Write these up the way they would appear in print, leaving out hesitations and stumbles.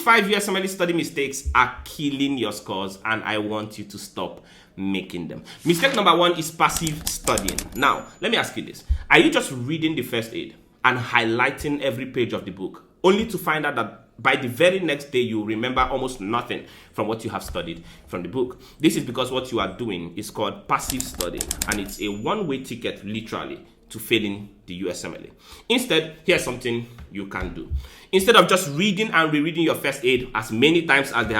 5 USMLE study mistakes are killing your scores, and I want you to stop making them. Mistake number 1 is passive studying. Now, let me ask you this. Are you just reading the first aid and highlighting every page of the book, only to find out that by the very next day you remember almost nothing from what you have studied from the book? This is because what you are doing is called passive studying, and it's a one-way ticket, literally, to failing the USMLE. Instead, here's something you can do. Instead of just reading and rereading your first aid as many times as they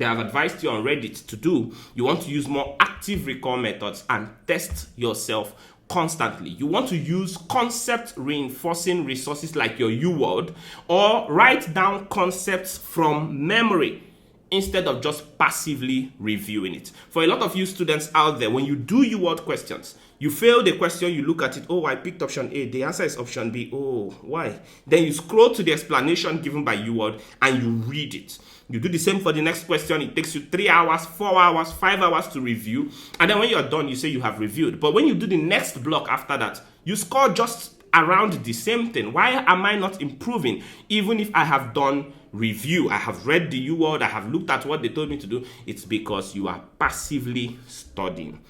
have advised you on Reddit to do, you want to use more active recall methods and test yourself constantly. You want to use concept reinforcing resources like your UWorld, or write down concepts from memory instead of just passively reviewing it. For a lot of you students out there, when you do UWorld questions, you fail the question, you look at it, oh, I picked option A, the answer is option B, oh, why? Then you scroll to the explanation given by UWorld and you read it. You do the same for the next question. It takes you 3 hours, 4 hours, 5 hours to review. And then when you're done, you say you have reviewed. But when you do the next block after that, you score just around the same thing. Why am I not improving? Even if I have done review, I have read the UWorld, I have looked at what they told me to do. It's because you are passively studying.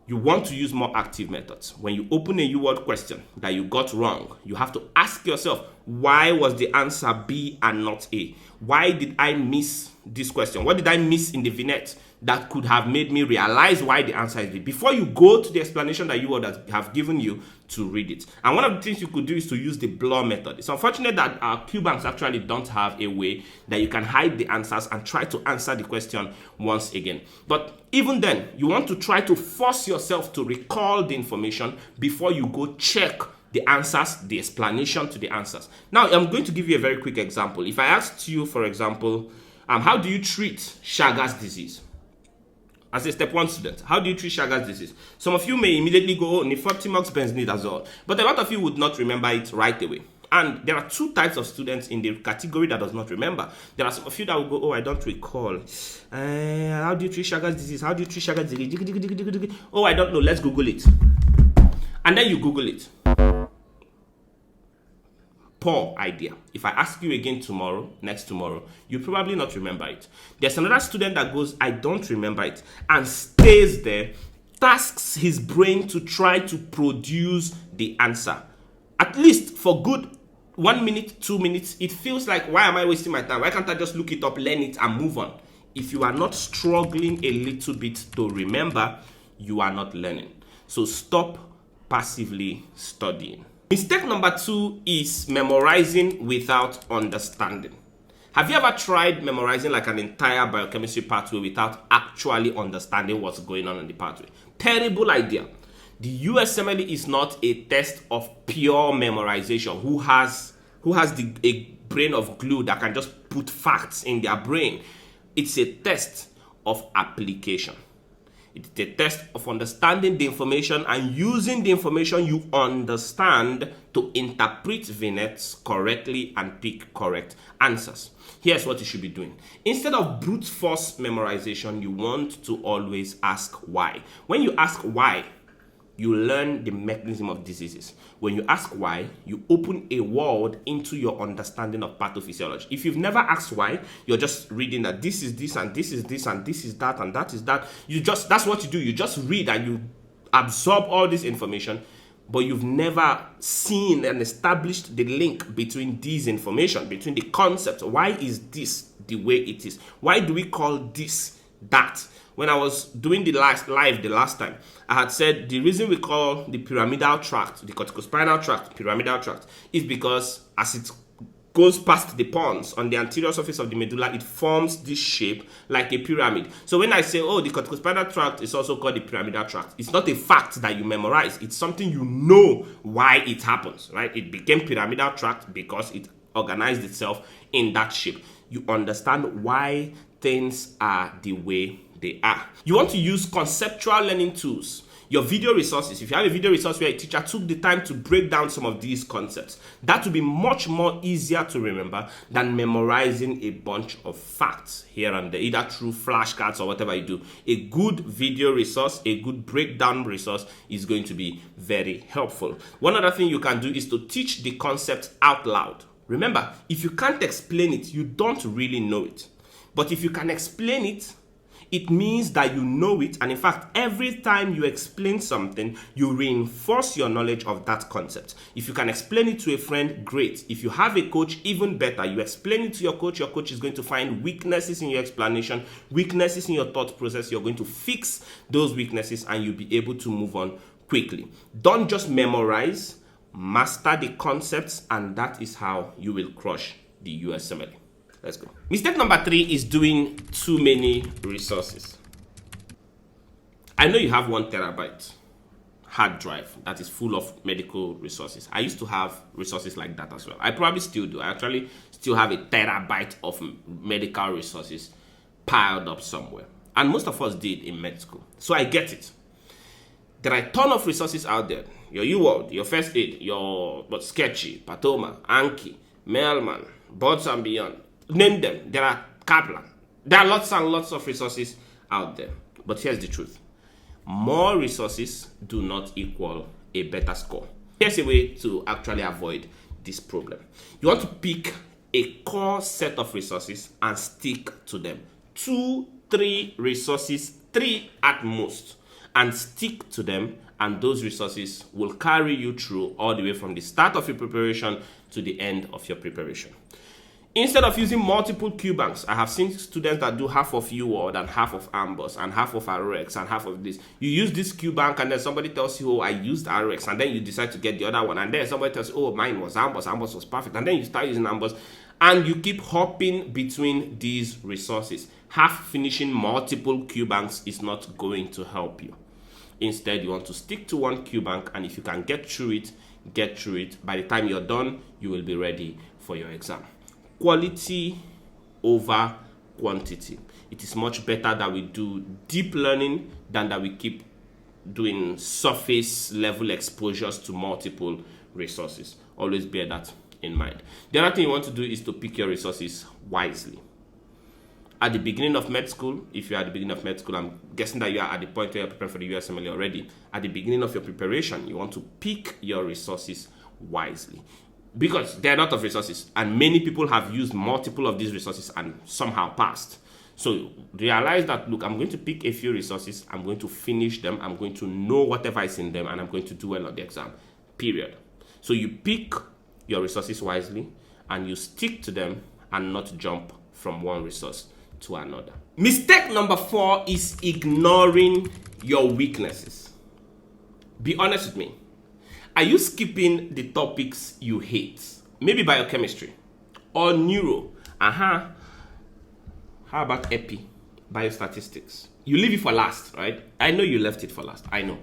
You want to use more active methods. When you open a UWorld question that you got wrong, you have to ask yourself, why was the answer B and not A? Why did I miss this question? What did I miss in the vignette that could have made me realize why the answer is B? Before you go to the explanation that UWorld have given you to read it. And one of the things you could do is to use the blur method. It's unfortunate that our Q banks actually don't have a way that you can hide the answers and try to answer the question once again. But even then, you want to try to force yourself to recall the information before you go check the answers, the explanation to the answers. Now, I'm going to give you a very quick example. If I asked you, for example, how do you treat Chagas disease? As a step 1 student, how do you treat Chagas disease? Some of you may immediately go, oh, nifurtimox benznidazole, but a lot of you would not remember it right away. And there are 2 types of students in the category that does not remember. There are some of you that will go, oh, I don't recall. How do you treat Chagas disease? How do you treat Chagas disease? Oh, I don't know. Let's Google it. And then you Google it. Poor idea. If I ask you again tomorrow, next tomorrow, you probably not remember it. There's another student that goes, I don't remember it, and stays there, tasks his brain to try to produce the answer. At least for good 1 minute, 2 minutes, it feels like, why am I wasting my time? Why can't I just look it up, learn it, and move on? If you are not struggling a little bit to remember, you are not learning. So stop passively studying. Mistake number 2 is memorizing without understanding. Have you ever tried memorizing like an entire biochemistry pathway without actually understanding what's going on in the pathway? Terrible idea. The USMLE is not a test of pure memorization. Who has a brain of glue that can just put facts in their brain? It's a test of application. It's a test of understanding the information and using the information you understand to interpret vignettes correctly and pick correct answers. Here's what you should be doing. Instead of brute force memorization, you want to always ask why. When you ask why, you learn the mechanism of diseases. When you ask why, you open a world into your understanding of pathophysiology. If you've never asked why, you're just reading that this is this and this is this and this is that and that is that. That's what you do. You just read and you absorb all this information, but you've never seen and established the link between these information, between the concepts. Why is this the way it is? Why do we call this that? When I was doing the last time, I had said the reason we call the pyramidal tract, the corticospinal tract, pyramidal tract, is because as it goes past the pons on the anterior surface of the medulla, it forms this shape like a pyramid. So when I say, oh, the corticospinal tract is also called the pyramidal tract, it's not a fact that you memorize. It's something you know why it happens, right? It became pyramidal tract because it organized itself in that shape. You understand why things are the way they are. You want to use conceptual learning tools. Your video resources, if you have a video resource where a teacher took the time to break down some of these concepts, that will be much more easier to remember than memorizing a bunch of facts here and there, either through flashcards or whatever you do. A good video resource, a good breakdown resource is going to be very helpful. One other thing you can do is to teach the concept out loud. Remember, if you can't explain it, you don't really know it. But if you can explain it, it means that you know it, and in fact, every time you explain something, you reinforce your knowledge of that concept. If you can explain it to a friend, great. If you have a coach, even better. You explain it to your coach is going to find weaknesses in your explanation, weaknesses in your thought process. You're going to fix those weaknesses, and you'll be able to move on quickly. Don't just memorize, master the concepts, and that is how you will crush the USMLE. Let's go. Mistake number 3 is doing too many resources. I know you have 1 terabyte hard drive that is full of medical resources. I used to have resources like that as well. I probably still do. I actually still have a terabyte of medical resources piled up somewhere. And most of us did in med school. So I get it. There are a ton of resources out there. Your UWorld, your First Aid, your Sketchy, Patoma, Anki, Mailman, Bots and Beyond. Name them. There are Kaplan. There are lots and lots of resources out there. But here's the truth. More resources do not equal a better score. Here's a way to actually avoid this problem. You want to pick a core set of resources and stick to them. 2, 3 resources, 3 at most, and stick to them, and those resources will carry you through all the way from the start of your preparation to the end of your preparation. Instead of using multiple Q banks, I have seen students that do half of UWorld and half of Ambos and half of RX and half of this. You use this Q bank and then somebody tells you, oh, I used RX, and then you decide to get the other one, and then somebody tells you, oh, mine was Ambos, Ambos was perfect, and then you start using Ambos, and you keep hopping between these resources. Half finishing multiple Q banks is not going to help you. Instead, you want to stick to 1 Q bank, and if you can get through it, get through it. By the time you're done, you will be ready for your exam. Quality over quantity. It is much better that we do deep learning than that we keep doing surface level exposures to multiple resources. Always bear that in mind. The other thing you want to do is to pick your resources wisely. At the beginning of med school, if you're at the beginning of med school, I'm guessing that you are at the point where you're preparing for the USMLE already. At the beginning of your preparation, you want to pick your resources wisely. Because there are a lot of resources, and many people have used multiple of these resources and somehow passed. So realize that, look, I'm going to pick a few resources, I'm going to finish them, I'm going to know whatever is in them, and I'm going to do well on the exam, period. So you pick your resources wisely, and you stick to them and not jump from one resource to another. Mistake number 4 is ignoring your weaknesses. Be honest with me. Are you skipping the topics you hate? Maybe biochemistry or neuro. How about epi, biostatistics? You leave it for last, right? I know you left it for last. I know.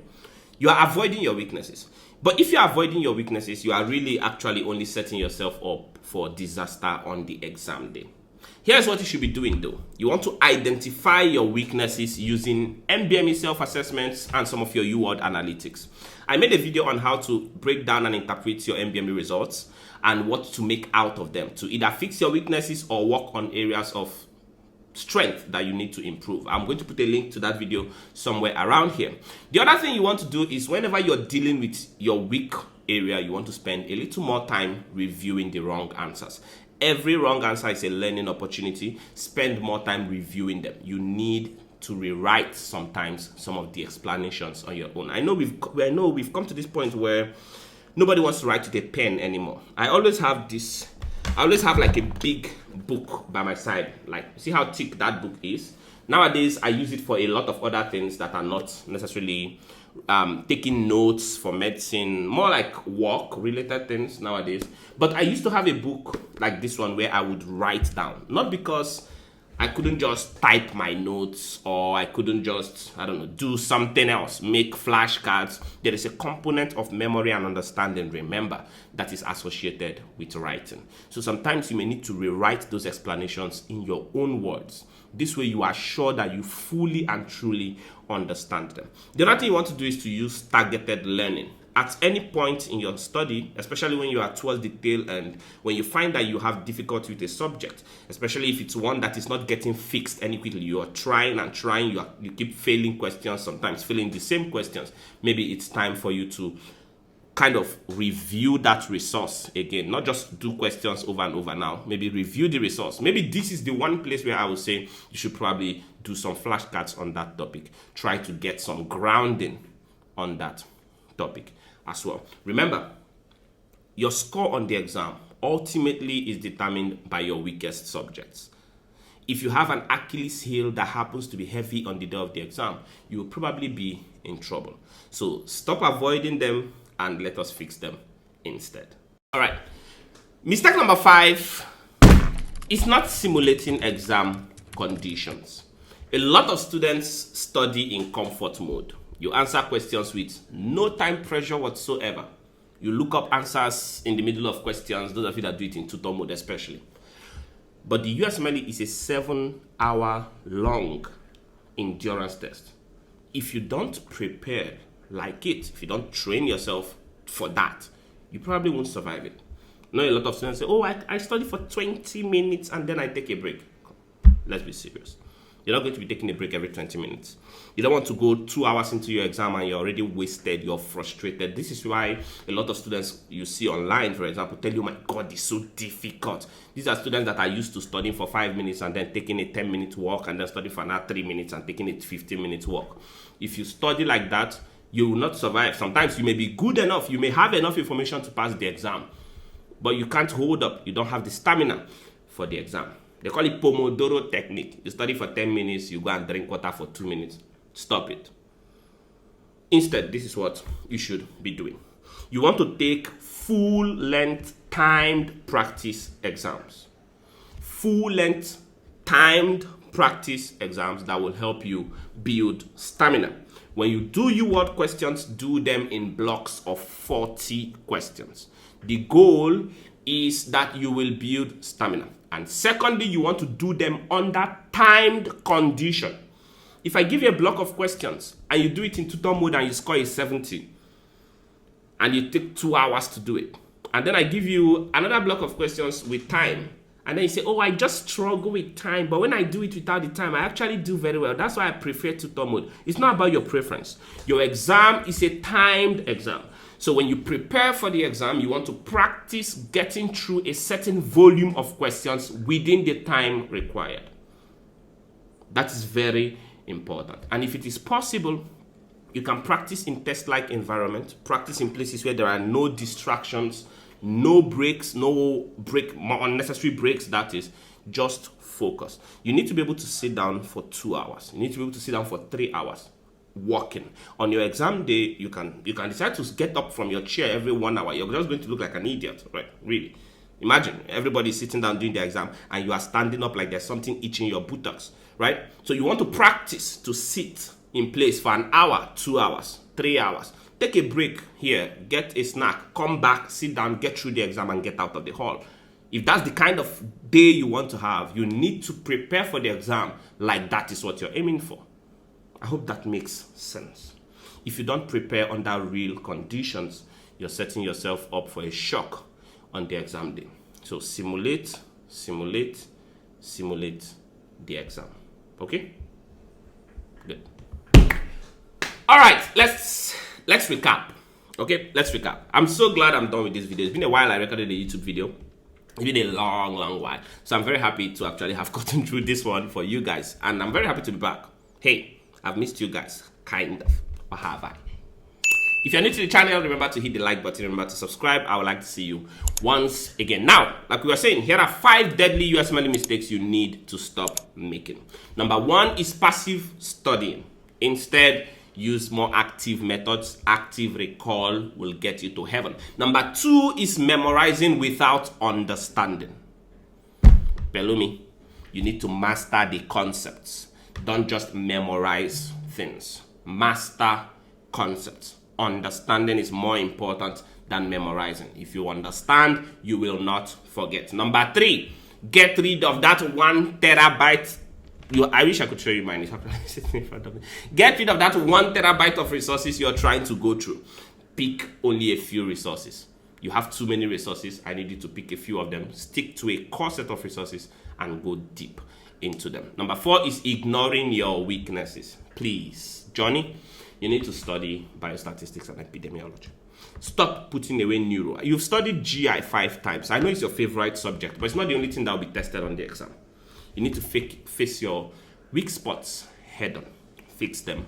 You are avoiding your weaknesses. But if you are avoiding your weaknesses, you are really actually only setting yourself up for disaster on the exam day. Here's what you should be doing though. You want to identify your weaknesses using MBME self-assessments and some of your UWorld analytics. I made a video on how to break down and interpret your MBME results and what to make out of them to either fix your weaknesses or work on areas of strength that you need to improve. I'm going to put a link to that video somewhere around here. The other thing you want to do is whenever you're dealing with your weak area, you want to spend a little more time reviewing the wrong answers. Every wrong answer is a learning opportunity. Spend more time reviewing them. You need to rewrite sometimes some of the explanations on your own. I know we've come to this point where nobody wants to write with a pen anymore. I always have like a big book by my side. Like, see how thick that book is? Nowadays, I use it for a lot of other things that are not necessarily taking notes for medicine, more like work related things nowadays. But I used to have a book like this one where I would write down, not because I couldn't just type my notes or I couldn't just, do something else, make flashcards. There is a component of memory and understanding, remember, that is associated with writing. So sometimes you may need to rewrite those explanations in your own words. This way you are sure that you fully and truly understand them. The other thing you want to do is to use targeted learning. At any point in your study, especially when you are towards the tail end, when you find that you have difficulty with a subject, especially if it's one that is not getting fixed any quickly, you are trying and trying, you keep failing questions, sometimes failing the same questions, maybe it's time for you to kind of review that resource again, not just do questions over and over now. Maybe review the resource. Maybe this is the one place where I would say you should probably do some flashcards on that topic. Try to get some grounding on that topic as well. Remember, your score on the exam ultimately is determined by your weakest subjects. If you have an Achilles heel that happens to be heavy on the day of the exam, you will probably be in trouble. So stop avoiding them and let us fix them instead. All right. Mistake number 5 is not simulating exam conditions. A lot of students study in comfort mode. You answer questions with no time pressure whatsoever. You look up answers in the middle of questions, those of you that do it in tutor mode especially. But the USMLE is a 7-hour long endurance test. If you don't prepare like it, if you don't train yourself for that, you probably won't survive it. Now a lot of students say, oh, I study for 20 minutes and then I take a break. Let's be serious. You're not going to be taking a break every 20 minutes. You don't want to go 2 hours into your exam and you're already wasted, you're frustrated. This is why a lot of students you see online, for example, tell you, my God, it's so difficult. These are students that are used to studying for 5 minutes and then taking a 10-minute walk and then studying for another 3 minutes and taking a 15-minute walk. If you study like that, you will not survive. Sometimes you may be good enough, you may have enough information to pass the exam, but you can't hold up. You don't have the stamina for the exam. They call it Pomodoro technique. You study for 10 minutes, you go and drink water for 2 minutes. Stop it. Instead, this is what you should be doing. You want to take full-length timed practice exams. Full-length timed practice exams that will help you build stamina. When you do UWorld questions, do them in blocks of 40 questions. The goal is that you will build stamina. And secondly, you want to do them under timed condition. If I give you a block of questions and you do it in tutor mode and you score a 70 and you take 2 hours to do it, and then I give you another block of questions with time, and then you say, oh, I just struggle with time, but when I do it without the time, I actually do very well. That's why I prefer tutor mode. It's not about your preference. Your exam is a timed exam. So when you prepare for the exam, you want to practice getting through a certain volume of questions within the time required. That is very important. And if it is possible, you can practice in test-like environment, practice in places where there are no distractions, no breaks, unnecessary breaks, that is, just focus. You need to be able to sit down for 2 hours. You need to be able to sit down for 3 hours. Walking. On your exam day, you can decide to get up from your chair every 1 hour. You're just going to look like an idiot, right? Really. Imagine everybody sitting down doing their exam and you are standing up like there's something itching your buttocks, right? So you want to practice to sit in place for an hour, 2 hours, 3 hours. Take a break here, get a snack, come back, sit down, get through the exam and get out of the hall. If that's the kind of day you want to have, you need to prepare for the exam like that is what you're aiming for. I hope that makes sense. If you don't prepare under real conditions, you're setting yourself up for a shock on the exam day. So simulate the exam. Okay? Good. All right, let's recap. Okay, let's recap. I'm so glad I'm done with this video. It's been a while I recorded a YouTube video. It's been a long while. So I'm very happy to actually have gotten through this one for you guys. And I'm very happy to be back. Hey, I've missed you guys, kind of, or have I? If you're new to the channel, remember to hit the like button, remember to subscribe. I would like to see you once again. Now, like we were saying, here are 5 deadly USMLE mistakes you need to stop making. Number 1 is passive studying. Instead, use more active methods. Active recall will get you to heaven. Number 2 is memorizing without understanding. Pelumi, you need to master the concepts. Don't just memorize things. Master concepts. Understanding is more important than memorizing. If you understand, you will not forget. Number 3, get rid of that 1 terabyte. I wish I could show you mine. It's sitting in front of me. Get rid of that 1 terabyte of resources you're trying to go through. Pick only a few resources. You have too many resources. I need you to pick a few of them. Stick to a core set of resources and go deep into them. Number 4 is ignoring your weaknesses. Please, Johnny, you need to study biostatistics and epidemiology. Stop putting away neuro. You've studied GI 5 times. I know it's your favorite subject, but it's not the only thing that will be tested on the exam. You need to face your weak spots head on, fix them,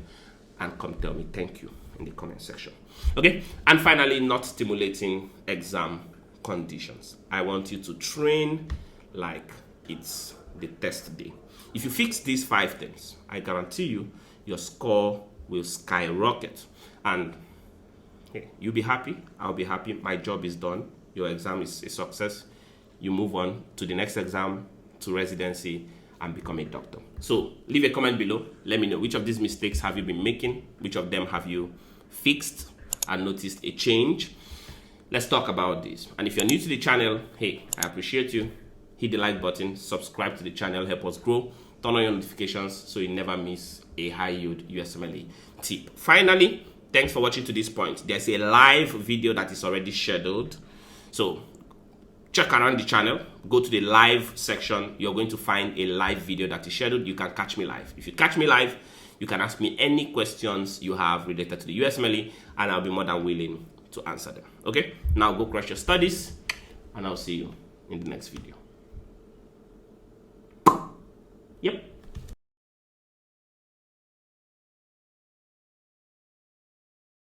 and come tell me thank you in the comment section. Okay, and finally, not stimulating exam conditions. I want you to train like it's the test day. If you fix these 5 things, I guarantee you your score will skyrocket, and hey, you'll be happy, I'll be happy, my job is done, your exam is a success. You move on to the next exam, to residency, and become a doctor. So leave a comment below. Let me know which of these mistakes have you been making, which of them have you fixed and noticed a change. Let's talk about this. And if you're new to the channel, hey, I appreciate you. Hit the like button, subscribe to the channel, help us grow, turn on your notifications so you never miss a high yield USMLE tip. Finally, thanks for watching to this point. There's a live video that is already scheduled. So check around the channel, go to the live section. You're going to find a live video that is scheduled. You can catch me live. If you catch me live, you can ask me any questions you have related to the USMLE, and I'll be more than willing to answer them. Okay, now go crush your studies, and I'll see you in the next video. Yep.